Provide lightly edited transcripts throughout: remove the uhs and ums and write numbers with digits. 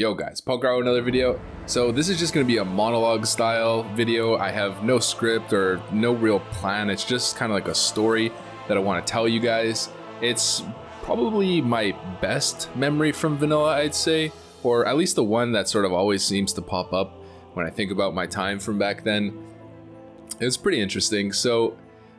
Yo guys, Punkrat with another video. So this is just going to be a monologue style video. I have no script or no real plan. It's just kind of like a story that I want to tell you guys. It's probably my best memory from vanilla, I'd say, or at least the one that sort of always seems to pop up when I think about my time from back then. It was pretty interesting. So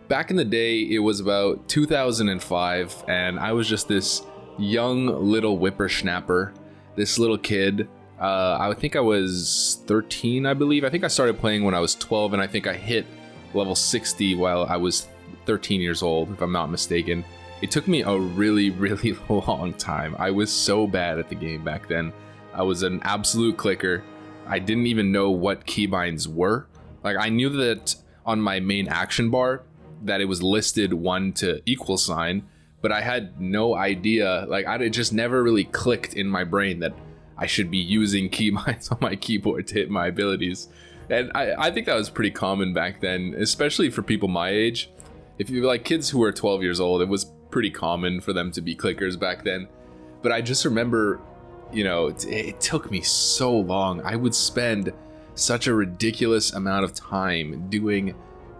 back in the day, it was about 2005, and I was just this young little whippersnapper. This little kid, I think I was 13, I believe. I think I started playing when I was 12, and I think I hit level 60 while I was 13 years old, if I'm not mistaken. It took me a really, really long time. I was so bad at the game back then. I was an absolute clicker. I didn't even know what keybinds were. Like, I knew that on my main action bar that it was listed 1 to equal sign, but I had no idea, like it just never really clicked in my brain that I should be using keybinds on my keyboard to hit my abilities. And I think that was pretty common back then, especially for people my age. If you like kids who were 12 years old, it was pretty common for them to be clickers back then. But I just remember, you know, it took me so long. I would spend such a ridiculous amount of time doing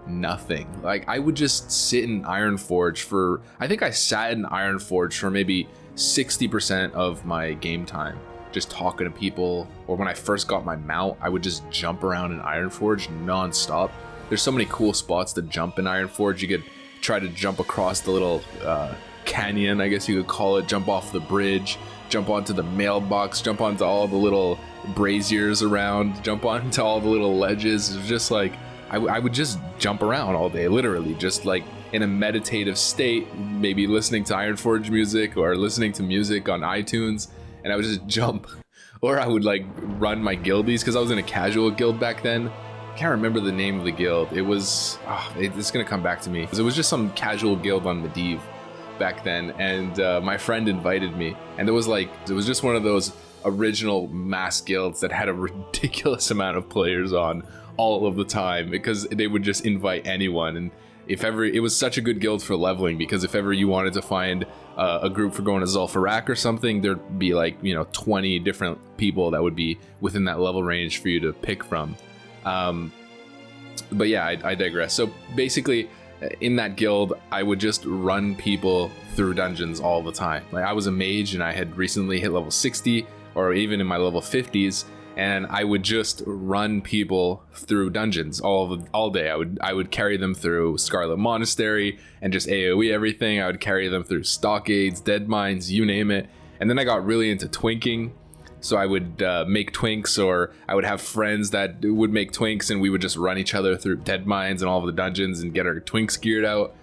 nothing. Like, I would just sit in Ironforge for, I think I sat in Ironforge for maybe 60% of my game time, just talking to people. Or when I first got my mount, I would just jump around in Ironforge non-stop. There's so many cool spots to jump in Ironforge. You could try to jump across the little canyon, I guess you could call it, jump off the bridge, jump onto the mailbox, jump onto all the little braziers around, jump onto all the little ledges. It was just like, I would just jump around all day, literally, just like in a meditative state, maybe listening to Ironforge music or listening to music on iTunes, and I would just jump. Or I would like run my guildies, because I was in a casual guild back then. I can't remember the name of the guild. It was, it's gonna come back to me. It was just some casual guild on Medivh back then, and my friend invited me, and it was just one of those original mass guilds that had a ridiculous amount of players on all of the time, because they would just invite anyone. And if ever, it was such a good guild for leveling, because if ever you wanted to find a group for going to Zul'Farrak or something, there'd be like, you know, 20 different people that would be within that level range for you to pick from. But yeah, I digress. So basically, in that guild, I would just run people through dungeons all the time. Like, I was a mage and I had recently hit level 60, or even in my level 50s, and I would just run people through dungeons all day. I would carry them through Scarlet Monastery and just AoE everything. I would carry them through stockades, dead mines, you name it. And then I got really into twinking. So I would make twinks, or I would have friends that would make twinks, and we would just run each other through dead mines and all of the dungeons and get our twinks geared out.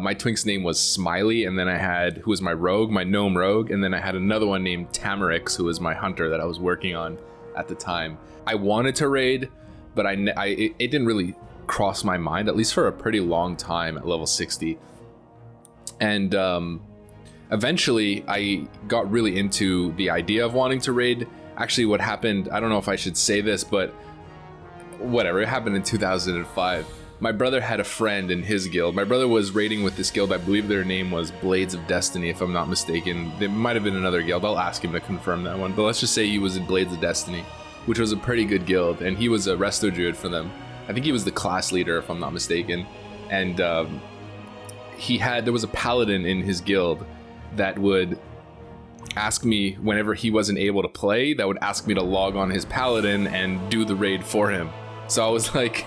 My twink's name was Smiley, and then I had, who was my rogue, my gnome rogue, and then I had another one named Tamarix, who was my hunter that I was working on at the time. I wanted to raid, but it didn't really cross my mind, at least for a pretty long time at level 60. And eventually I got really into the idea of wanting to raid. Actually, what happened, I don't know if I should say this, but whatever, it happened in 2005. My brother had a friend in his guild. My brother was raiding with this guild. I believe their name was Blades of Destiny, if I'm not mistaken. There might have been another guild. I'll ask him to confirm that one. But let's just say he was in Blades of Destiny, which was a pretty good guild. And he was a resto druid for them. I think he was the class leader, if I'm not mistaken. And there was a paladin in his guild that would ask me whenever he wasn't able to play, that would ask me to log on his paladin and do the raid for him. So I was like,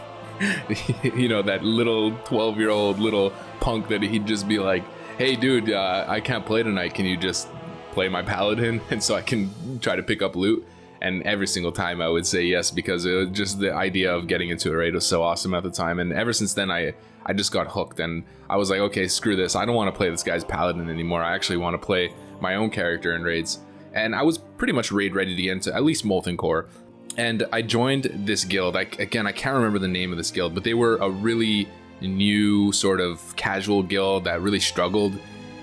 you know, that little 12-year-old little punk that he'd just be like, hey dude, I can't play tonight, can you just play my paladin and so I can try to pick up loot? And every single time I would say yes, because it was just the idea of getting into a raid was so awesome at the time. And ever since then I just got hooked, and I was like, okay, screw this, I don't want to play this guy's paladin anymore. I actually want to play my own character in raids. And I was pretty much raid ready to get into at least Molten Core. And I joined this guild. I can't remember the name of this guild, but they were a really new sort of casual guild that really struggled.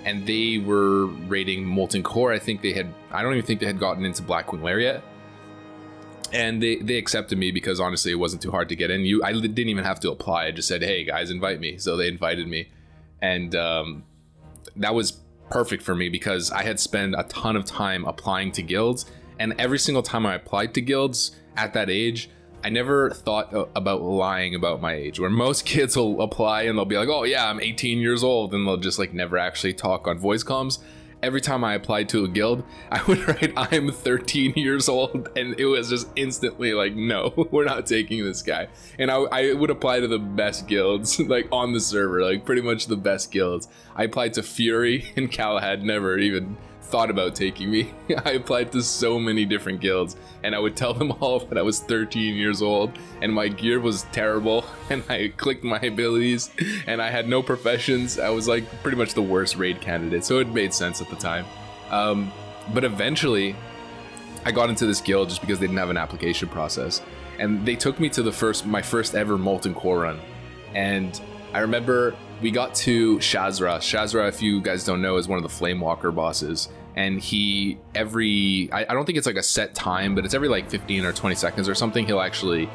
And they were raiding Molten Core. I don't even think they had gotten into Blackwing Lair yet. And they accepted me because honestly, it wasn't too hard to get in. I didn't even have to apply. I just said, hey guys, invite me. So they invited me. And that was perfect for me, because I had spent a ton of time applying to guilds And every single time I applied to guilds at that age, I never thought about lying about my age, where most kids will apply and they'll be like, oh yeah, I'm 18 years old, and they'll just like never actually talk on voice comms. Every time I applied to a guild, I would write, I'm 13 years old, and it was just instantly like, no, we're not taking this guy. And I would apply to the best guilds, like on the server, like pretty much the best guilds. I applied to Fury, and Galahad never even thought about taking me. I applied to so many different guilds, and I would tell them all that I was 13 years old and my gear was terrible and I clicked my abilities and I had no professions. I was like pretty much the worst raid candidate, so it made sense at the time. But eventually I got into this guild just because they didn't have an application process, and they took me to my first ever Molten Core run. And I remember we got to Shazra. Shazra, if you guys don't know, is one of the Flamewalker bosses. And I don't think it's like a set time, but it's every like 15 or 20 seconds or something, he'll actually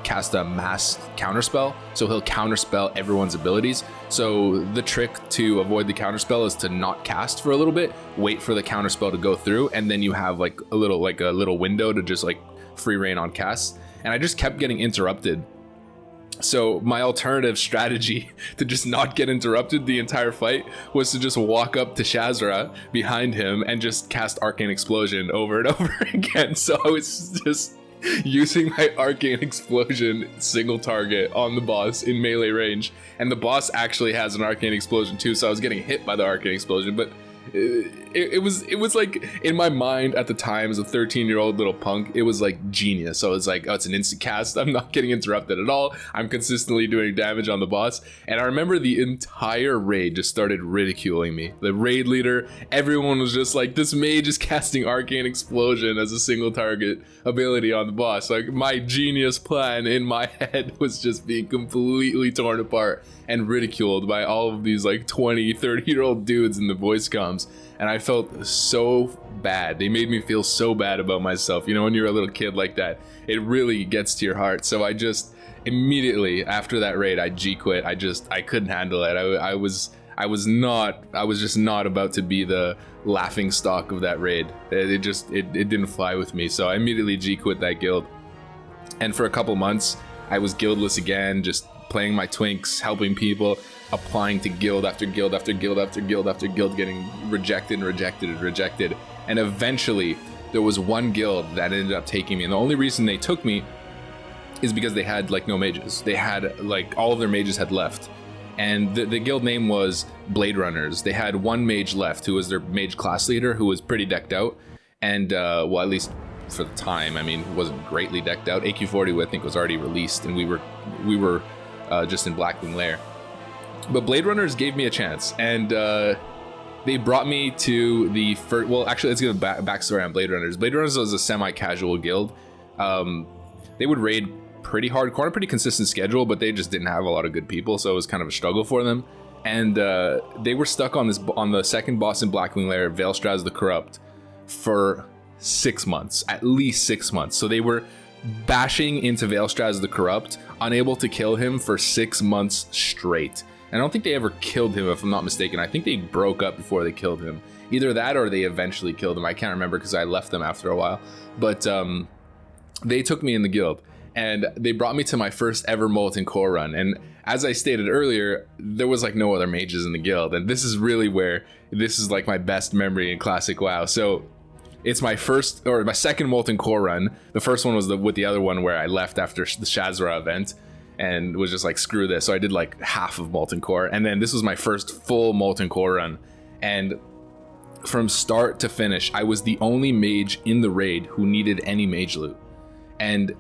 cast a mass counterspell. So he'll counterspell everyone's abilities. So the trick to avoid the counterspell is to not cast for a little bit, wait for the counterspell to go through, and then you have like a little window to just like free reign on casts. And I just kept getting interrupted. So my alternative strategy to just not get interrupted the entire fight was to just walk up to Shazra behind him and just cast Arcane Explosion over and over again. So I was just using my Arcane Explosion single target on the boss in melee range. And the boss actually has an Arcane Explosion too, so I was getting hit by the Arcane Explosion, but it was like, in my mind at the time as a 13-year-old little punk, it was like genius. So it's like, oh, it's an instant cast, I'm not getting interrupted at all, I'm consistently doing damage on the boss. And I remember the entire raid just started ridiculing me. The raid leader, everyone was just like, this mage is casting Arcane Explosion as a single target ability on the boss. Like, my genius plan in my head was just being completely torn apart and ridiculed by all of these like 20, 30-year-old dudes in the voice comms. And I felt so bad. They made me feel so bad about myself. You know, when you're a little kid like that, it really gets to your heart. So I just immediately after that raid, I G quit. I couldn't handle it. I was just not about to be the laughing stock of that raid. It didn't fly with me. So I immediately G quit that guild. And for a couple months, I was guildless again, just playing my twinks, helping people, applying to guild after guild after guild after guild after guild, getting rejected and rejected and rejected. And eventually there was one guild that ended up taking me, and the only reason they took me is because they had like no mages. They had like all of their mages had left, and the guild name was Blade Runners. They had one mage left who was their mage class leader, who was pretty decked out, and well, at least for the time, I mean, wasn't greatly decked out. AQ40 I think was already released, and we were just in Blackwing Lair. But Blade Runners gave me a chance, and they brought me to the first. Well, actually, let's get a backstory on Blade Runners. Blade Runners was a semi-casual guild. They would raid pretty hardcore, a pretty consistent schedule, but they just didn't have a lot of good people, so it was kind of a struggle for them. And they were stuck on the second boss in Blackwing Lair, Veilstraz the Corrupt, for 6 months, at least 6 months. So they were bashing into Veilstraz the Corrupt, unable to kill him for 6 months straight. And I don't think they ever killed him, if I'm not mistaken. I think they broke up before they killed him. Either that or they eventually killed him. I can't remember because I left them after a while. But they took me in the guild, and they brought me to my first ever Molten Core run. And as I stated earlier, there was like no other mages in the guild. And this is really where this is like my best memory in classic WoW. So it's my second Molten Core run. The first one was with the other one where I left after the Shazra event and was just like, screw this. So I did like half of Molten Core, and then this was my first full Molten Core run. And from start to finish, I was the only mage in the raid who needed any mage loot. And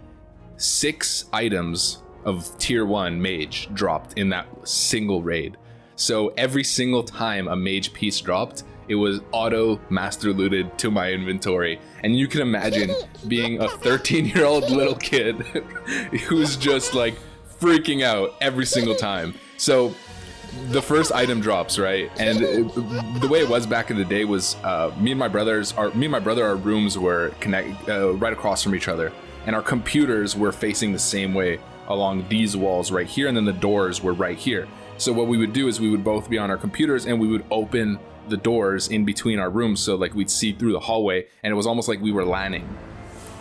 6 items of tier 1 mage dropped in that single raid. So every single time a mage piece dropped, it was auto master looted to my inventory. And you can imagine being a 13-year-old little kid who's just like freaking out every single time. So the first item drops, right? And the way it was back in the day was me and my brother, our rooms were right across from each other, and our computers were facing the same way along these walls right here, and then the doors were right here. So what we would do is we would both be on our computers and we would open the doors in between our rooms, so like we'd see through the hallway, and it was almost like we were LANing,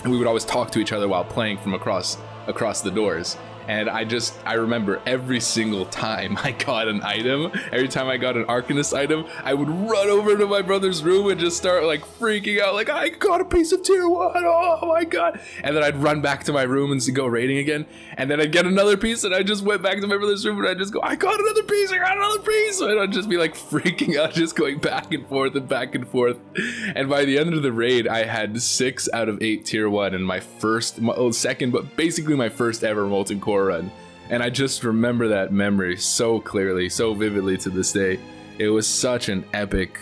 and we would always talk to each other while playing from across the doors. And I remember every single time I got an item, every time I got an Arcanist item, I would run over to my brother's room and just start like freaking out, like, I got a piece of tier 1, oh my god. And then I'd run back to my room and go raiding again. And then I'd get another piece and I just went back to my brother's room and I'd just go, I got another piece, I got another piece. And I'd just be like freaking out, just going back and forth and back and forth. And by the end of the raid, I had 6 out of 8 tier 1 and my second, but basically my first ever Molten Core run. And I just remember that memory so clearly, so vividly to this day. It was such an epic,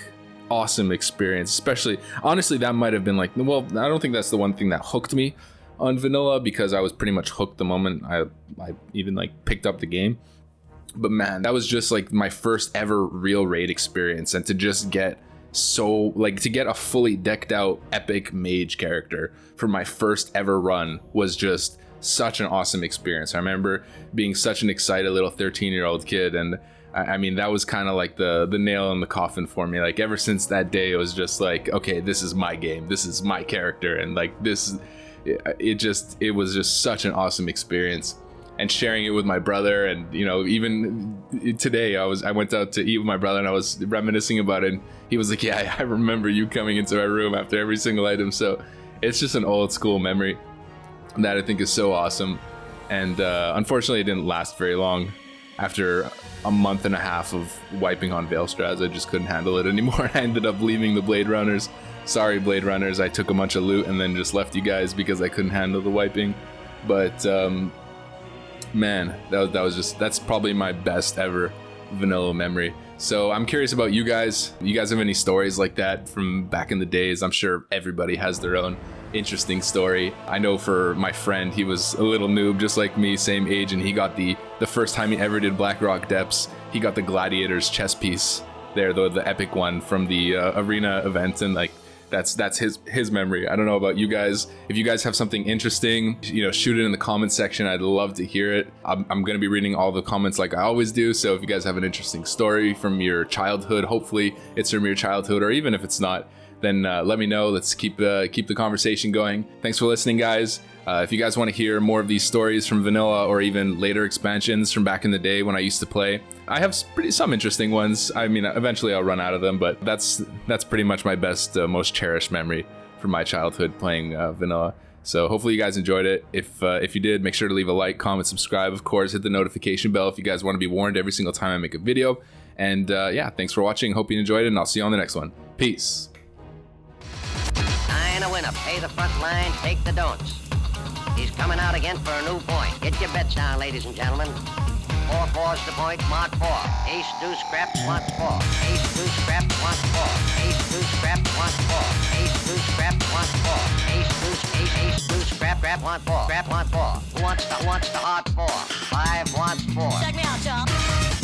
awesome experience. Especially, honestly, that might have been like, well, I don't think that's the one thing that hooked me on vanilla, because I was pretty much hooked the moment I even like picked up the game. But man, that was just like my first ever real raid experience, and to just get to get a fully decked out epic mage character for my first ever run was just such an awesome experience. I remember being such an excited little 13-year-old kid, and I mean, that was kind of like the nail in the coffin for me. Like, ever since that day, it was just like, okay, this is my game, this is my character, and like it was just such an awesome experience. And sharing it with my brother, and you know, even today I went out to eat with my brother and I was reminiscing about it, and he was like, yeah, I remember you coming into my room after every single item. So it's just an old school memory that I think is so awesome. And unfortunately it didn't last very long. After a month and a half of wiping on Veil Strats, I just couldn't handle it anymore. I ended up leaving the Blade Runners. Sorry, Blade Runners, I took a bunch of loot and then just left you guys because I couldn't handle the wiping. But man, that's probably my best ever vanilla memory. So I'm curious about you guys. You guys have any stories like that from back in the days? I'm sure everybody has their own interesting story. I know for my friend, he was a little noob just like me, same age, and he got the first time he ever did Blackrock Depths, he got the Gladiator's chess piece there, the epic one from the arena event, and like that's his memory. I don't know about you guys. If you guys have something interesting, you know, shoot it in the comment section. I'd love to hear it. I'm gonna be reading all the comments like I always do, so if you guys have an interesting story from your childhood, hopefully it's from your childhood, or even if it's not, then let me know. Let's keep the conversation going. Thanks for listening, guys. If you guys want to hear more of these stories from vanilla or even later expansions from back in the day when I used to play, I have some interesting ones. I mean, eventually I'll run out of them, but that's pretty much my best, most cherished memory from my childhood playing vanilla. So hopefully you guys enjoyed it. If you did, make sure to leave a like, comment, subscribe. Of course, hit the notification bell if you guys want to be warned every single time I make a video. And yeah, thanks for watching. Hope you enjoyed it, and I'll see you on the next one. Peace. A winner, pay the front line, take the don'ts. He's coming out again for a new point. Get your bets down, ladies and gentlemen. 4-4's the point, mark 4. Ace, deuce, scraps, wants 4. Ace, deuce, scraps, wants 4. Ace, deuce, scraps, wants 4. Ace, deuce, scraps, wants 4. Ace, deuce, ace, deuce, scrap, wants 4. Scrap, wants 4. Who wants the hard 4? 5 wants 4. Check me out, y'all.